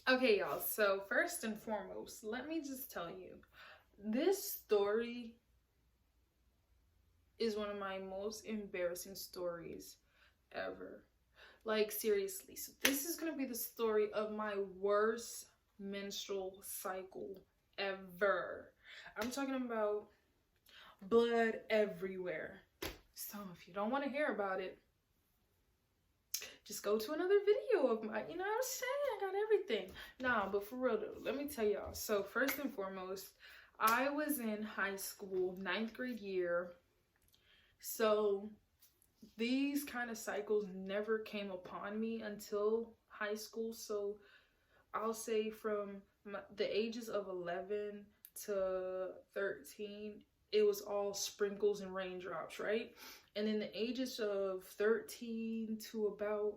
Okay, y'all, so first and foremost, let me just tell you, this story is one of my most embarrassing stories ever. Like, seriously. So, this is gonna be the story of my worst menstrual cycle ever. I'm talking about blood everywhere. So, if you don't want to hear about it, just go to another video of mine. You know what I'm saying? I got everything. Nah, but for real though, let me tell y'all. So, first and foremost, I was in high school, 9th grade year. So, these kind of cycles never came upon me until high school. So I'll say from the ages of 11 to 13, it was all sprinkles and raindrops, right? And then the ages of 13 to about,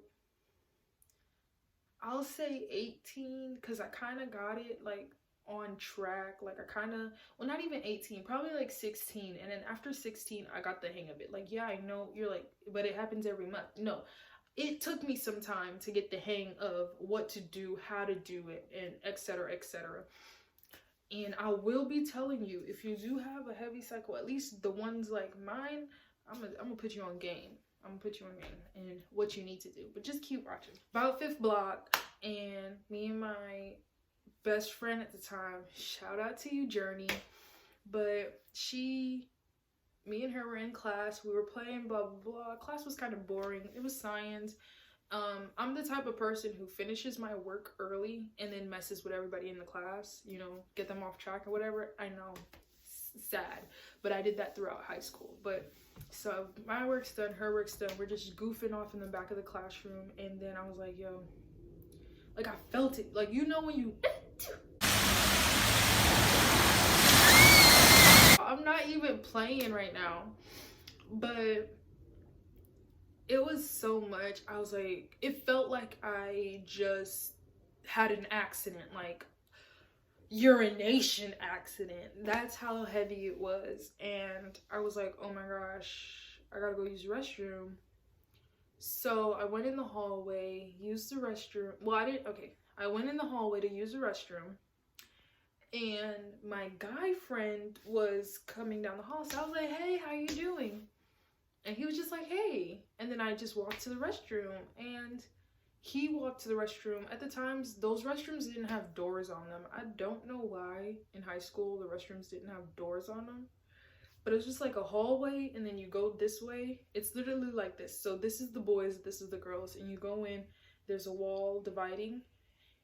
I'll say 18, because I kind of got it like on track. Like I kind of, well, not even 18, probably like 16. And then after 16, I got the hang of it. Like, yeah, I know you're like, but it happens every month. No, it took me some time to get the hang of what to do, how to do it, and etc., etc. And I will be telling you, if you do have a heavy cycle, at least the ones like mine, I'm gonna put you on game. I'm gonna put you on game and what you need to do. But just keep watching. About 5th block, and me and my best friend at the time, shout out to you, Journey. But me and her were in class. We were playing blah blah blah. Class was kind of boring. It was science. I'm the type of person who finishes my work early and then messes with everybody in the class, you know, get them off track or whatever. I know, sad, but I did that throughout high school. But so my work's done, her work's done, we're just goofing off in the back of the classroom. And then I was like, yo, like I felt it, like, you know, when you I'm not even playing right now, but it was so much. I was like, it felt like I just had an accident, like urination accident. That's how heavy it was. And I was like, oh my gosh, I gotta go use the restroom. So I went in the hallway, used the restroom. Well, I went in the hallway to use the restroom, and my guy friend was coming down the hall. So I was like, hey, how you doing? And he was just like, hey. And then I just walked to the restroom, and he walked to the restroom. At the times, those restrooms didn't have doors on them. I don't know why in high school the restrooms didn't have doors on them. But it was just like a hallway, and then you go this way. It's literally like this. So this is the boys, this is the girls. And you go in, there's a wall dividing,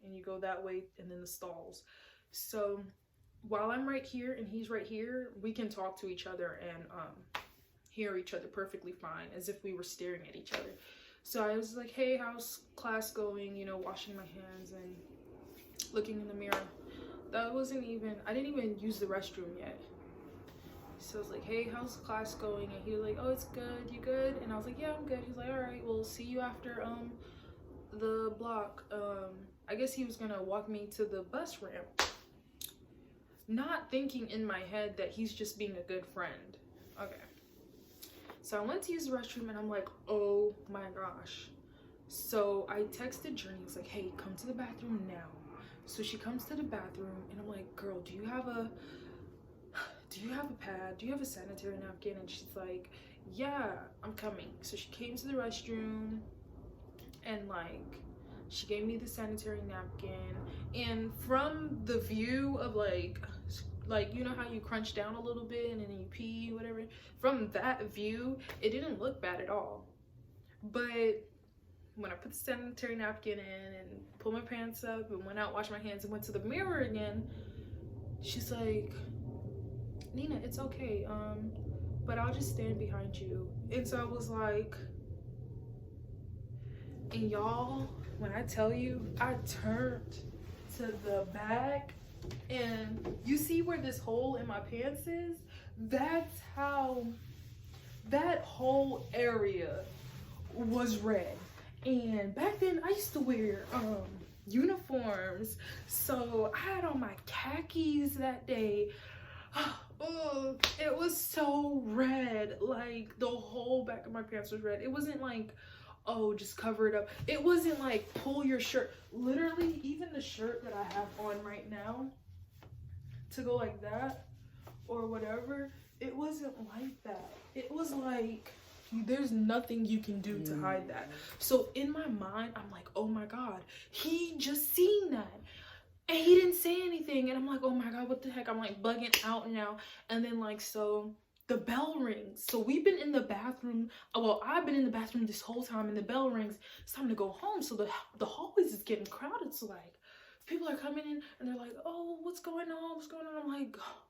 and you go that way, and then the stalls. So while I'm right here and he's right here, we can talk to each other and hear each other perfectly fine, as if we were staring at each other. So I was like, hey, how's class going? You know, washing my hands and looking in the mirror. That wasn't even, I didn't even use the restroom yet. So I was like, hey, how's class going? And he was like, oh, it's good. You good? And I was like, yeah, I'm good. He's like, all right, we'll see you after the block. I guess he was gonna walk me to the bus ramp. Not thinking in my head that he's just being a good friend. Okay. So I went to use the restroom, and I'm like, oh my gosh. So I texted Journey. I was like, hey, come to the bathroom now. So she comes to the bathroom, and I'm like, girl, do you have a pad? Do you have a sanitary napkin? And she's like, yeah, I'm coming. So she came to the restroom, and like, she gave me the sanitary napkin. And from the view of like, you know how you crunch down a little bit and then you pee, whatever, from that view, it didn't look bad at all. But when I put the sanitary napkin in and pulled my pants up and went out, washed my hands, and went to the mirror again, she's like, Nina, it's okay, but I'll just stand behind you. And so I was like, and y'all, when I tell you, I turned to the back, and you see where this hole in my pants is? That's how that whole area was red. And back then I used to wear uniforms, so I had on my khakis that day. Oh, it was so red. Like, the whole back of my pants was red. It wasn't like, oh, just cover it up. It wasn't like, pull your shirt. Literally, even the shirt that I have on right now, to go like that, or whatever, it wasn't like that. It was like, there's nothing you can do to hide that. So in my mind, I'm like, oh my God, he just seen that. And he didn't say anything. And I'm like, oh my God, what the heck? I'm like bugging out now. And then like, so the bell rings. So we've been in the bathroom. Well, I've been in the bathroom this whole time, and the bell rings. It's time to go home. So the hallways is getting crowded. So like, people are coming in and they're like, oh, what's going on? What's going on? I'm like, oh.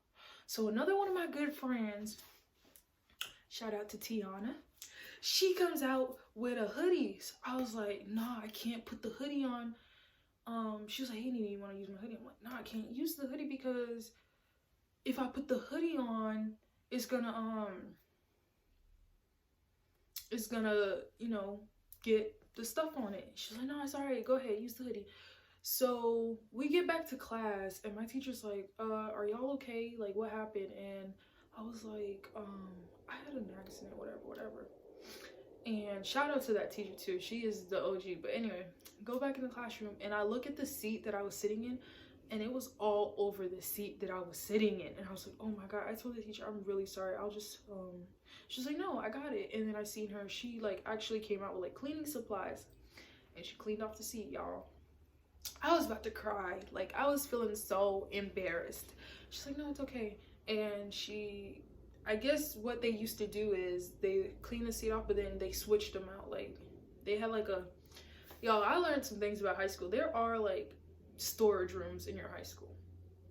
So another one of my good friends, shout out to Tiana, she comes out with a hoodie. So I was like, nah, I can't put the hoodie on. She was like, hey, Nene, you want to use my hoodie? I'm like, nah, I can't use the hoodie because if I put the hoodie on, it's gonna, you know, get the stuff on it. She's like, no, it's all right. Go ahead, use the hoodie. So we get back to class, and my teacher's like, are y'all okay? Like, what happened? And I was like, I had an accident, whatever. And shout out to that teacher too. She is the OG. But anyway, go back in the classroom, and I look at the seat that I was sitting in, and it was all over the seat that I was sitting in. And I was like, oh my God, I told the teacher, I'm really sorry. I'll just, she's like, no, I got it. And then I seen her, she like actually came out with like cleaning supplies, and she cleaned off the seat, y'all. I was about to cry. Like, I was feeling so embarrassed. She's like, no, it's okay. And I guess what they used to do is they clean the seat off, but then they switched them out. Like, they had like y'all, I learned some things about high school. There are like storage rooms in your high school.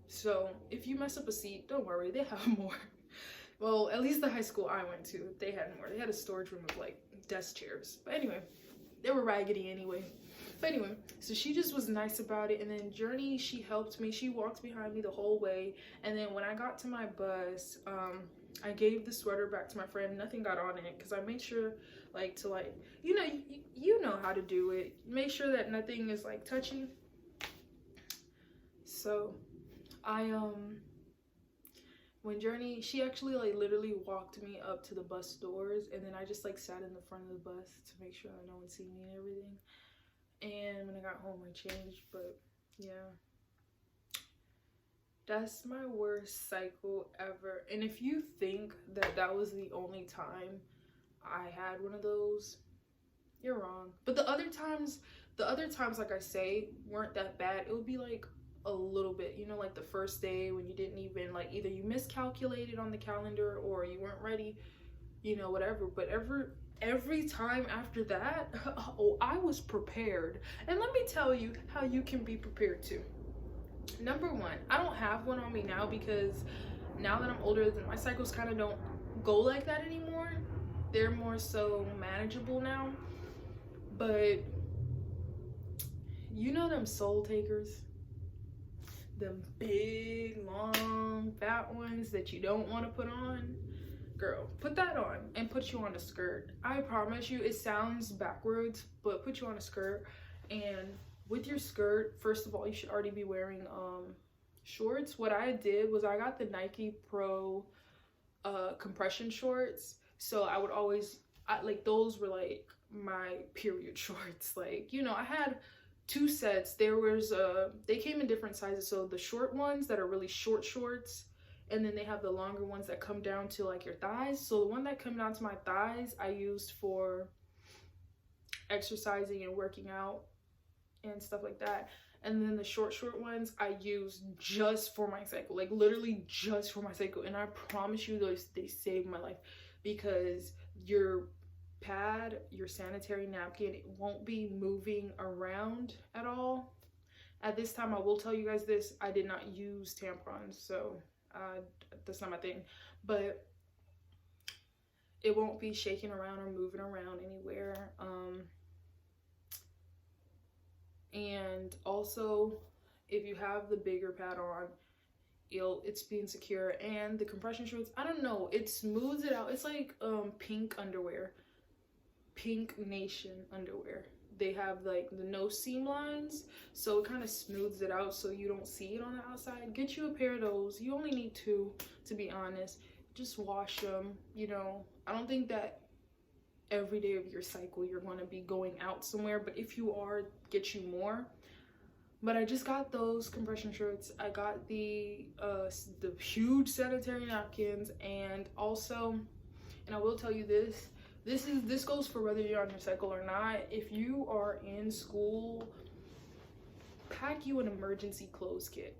So if you mess up a seat, don't worry, they have more. Well, at least the high school I went to, they had more. They had a storage room of like desk chairs. But anyway, they were raggedy anyway. But anyway, so she just was nice about it. And then Journey, she helped me. She walked behind me the whole way. And then when I got to my bus, I gave the sweater back to my friend. Nothing got on it because I made sure, like, to like, you know how to do it. Make sure that nothing is like touchy. So when Journey, she actually like literally walked me up to the bus doors, and then I just like sat in the front of the bus to make sure that no one see me and everything. And when I got home, I changed. But yeah, that's my worst cycle ever. And if you think that that was the only time I had one of those, you're wrong. But the other times, like I say, weren't that bad. It would be like a little bit, you know, like the first day when you didn't even like, either you miscalculated on the calendar or you weren't ready, you know, whatever. But every time after that, oh, I was prepared. And let me tell you how you can be prepared too. Number one, I don't have one on me now because now that I'm older, my cycles kind of don't go like that anymore. They're more so manageable now. But you know them soul takers? Them big, long, fat ones that you don't want to put on? Girl, put that on and put you on a skirt. I promise you, it sounds backwards, but put you on a skirt. And with your skirt, first of all, you should already be wearing shorts. What I did was I got the Nike Pro compression shorts. So I would always, like, those were like my period shorts. Like, you know, I had two sets. There was they came in different sizes. So the short ones that are really short shorts, and then they have the longer ones that come down to like your thighs. So the one that come down to my thighs, I used for exercising and working out and stuff like that. And then the short ones I used just for my cycle, like literally just for my cycle. And I promise you, they saved my life, because your pad, your sanitary napkin, it won't be moving around at all. At this time, I will tell you guys this, I did not use tampons, so that's not my thing. But it won't be shaking around or moving around anywhere. And also, if you have the bigger pad on, it's being secure. And the compression shorts, I don't know, it smooths it out. It's like pink underwear, Pink Nation underwear. They have like the no seam lines, so it kind of smooths it out so you don't see it on the outside. Get you a pair of those. You only need two, to be honest. just wash them. You know, I don't think that every day of your cycle you're going to be going out somewhere, but if you are, get you more. But I just got those compression shirts. I got the huge sanitary napkins, and also, and I will tell you this, this goes for whether you're on your cycle or not. If you are in school, pack you an emergency clothes kit.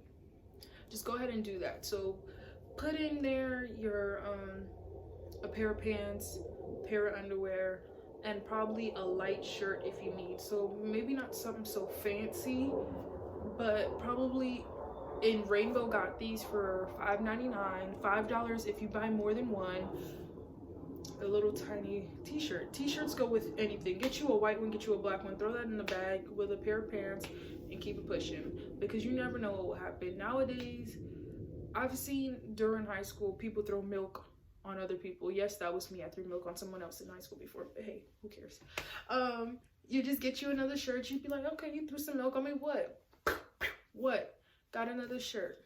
Just go ahead and do that. So put in there your a pair of pants, pair of underwear, and probably a light shirt if you need. So maybe not something so fancy, but probably, in Rainbow got these for $5.99, $5 if you buy more than one. A little tiny t-shirt. T-shirts go with anything. Get you a white one, get you a black one, throw that in the bag with a pair of pants and keep it pushing, because you never know what will happen. Nowadays, I've seen during high school people throw milk on other people. Yes, that was me. I threw milk on someone else in high school before, but hey, who cares? You just get you another shirt. You'd be like, okay, you threw some milk on me. What? Got another shirt.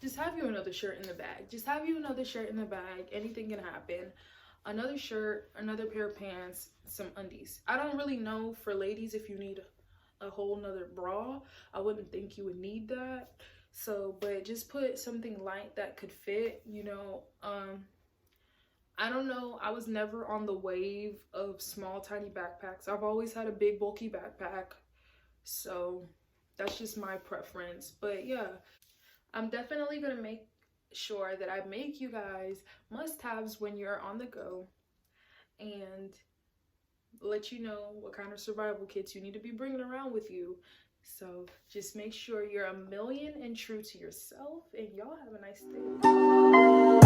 Just have you another shirt in the bag. Just have you another shirt in the bag. Anything can happen. Another shirt, another pair of pants, some undies. I don't really know for ladies if you need a whole nother bra. I wouldn't think you would need that. So, but just put something light that could fit, you know. I don't know. I was never on the wave of small, tiny backpacks. I've always had a big, bulky backpack. So that's just my preference. But yeah, I'm definitely going to make sure that I make you guys must-haves when you're on the go, and let you know what kind of survival kits you need to be bringing around with you. So just make sure you're a million and true to yourself, and y'all have a nice day.